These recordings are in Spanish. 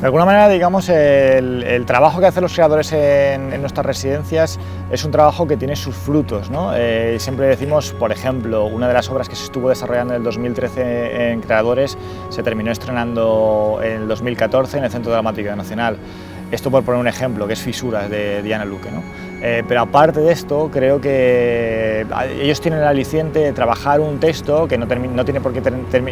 alguna manera, digamos, el trabajo que hacen los creadores en nuestras residencias es un trabajo que tiene sus frutos, ¿no? Siempre decimos, por ejemplo, una de las obras que se estuvo desarrollando en el 2013 en Creadores se terminó estrenando en el 2014 en el Centro Dramático Nacional. Esto por poner un ejemplo, que es Fisuras, de Diana Luque, ¿no? Pero aparte de esto, creo que ellos tienen el aliciente de trabajar un texto que no tiene por qué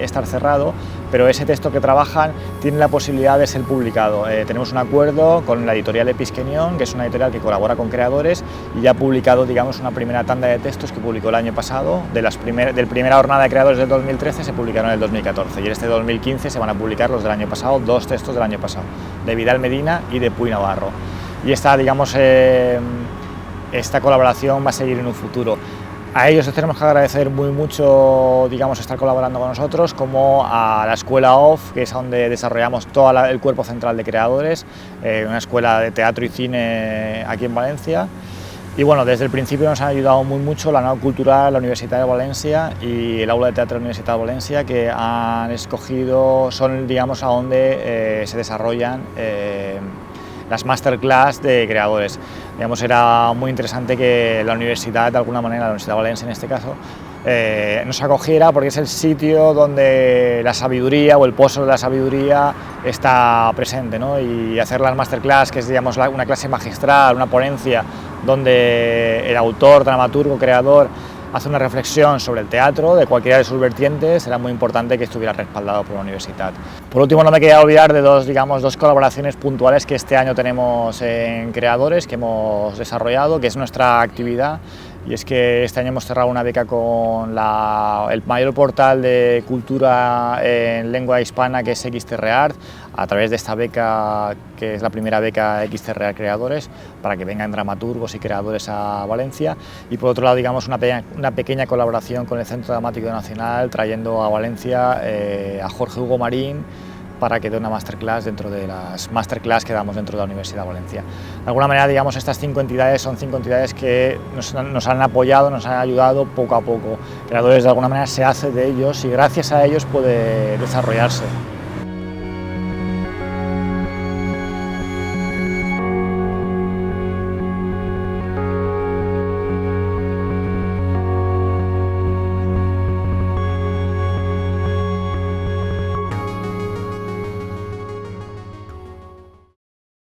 estar cerrado, pero ese texto que trabajan tiene la posibilidad de ser publicado. Tenemos un acuerdo con la editorial Episquenión, que es una editorial que colabora con Creadores y ya ha publicado, digamos, una primera tanda de textos que publicó el año pasado. Del primera jornada de Creadores del 2013 se publicaron en el 2014 y en este 2015 se van a publicar los del año pasado, 2 textos del año pasado, de Vidal Medina y de Puy Navarro. Y esta, digamos, esta colaboración va a seguir en un futuro. A ellos les tenemos que agradecer muy mucho, digamos, estar colaborando con nosotros, como a la Escuela OFF, que es donde desarrollamos todo el cuerpo central de Creadores, una escuela de teatro y cine aquí en Valencia. Y bueno, desde el principio nos han ayudado muy mucho la Nau Cultural, la Universitat de Valencia y el Aula de Teatro de la Universitat de Valencia, que han escogido, son, digamos, a donde se desarrollan las masterclass de Creadores. Digamos, era muy interesante que la universidad, de alguna manera, la Universidad de Valencia en este caso, nos acogiera, porque es el sitio donde la sabiduría o el pozo de la sabiduría está presente, ¿no? Y hacer las masterclass, que es, digamos, una clase magistral, una ponencia, donde el autor, dramaturgo, creador, hace una reflexión sobre el teatro de cualquiera de sus vertientes, era muy importante que estuviera respaldado por la universidad. Por último, no me quería olvidar de dos colaboraciones puntuales que este año tenemos en Creadores, que hemos desarrollado, que es nuestra actividad, y es que este año hemos cerrado una beca con el mayor portal de cultura en lengua hispana, que es XTRArt, a través de esta beca, que es la primera beca XTRArt Creadores, para que vengan dramaturgos y creadores a Valencia. Y por otro lado, digamos, una pequeña colaboración con el Centro Dramático Nacional, trayendo a Valencia a Jorge Hugo Marín, para que dé una masterclass dentro de las masterclass que damos dentro de la Universidad de Valencia. De alguna manera, digamos, estas 5 entidades son 5 entidades que nos han apoyado, nos han ayudado poco a poco. Creadores, de alguna manera, se hace de ellos y gracias a ellos puede desarrollarse.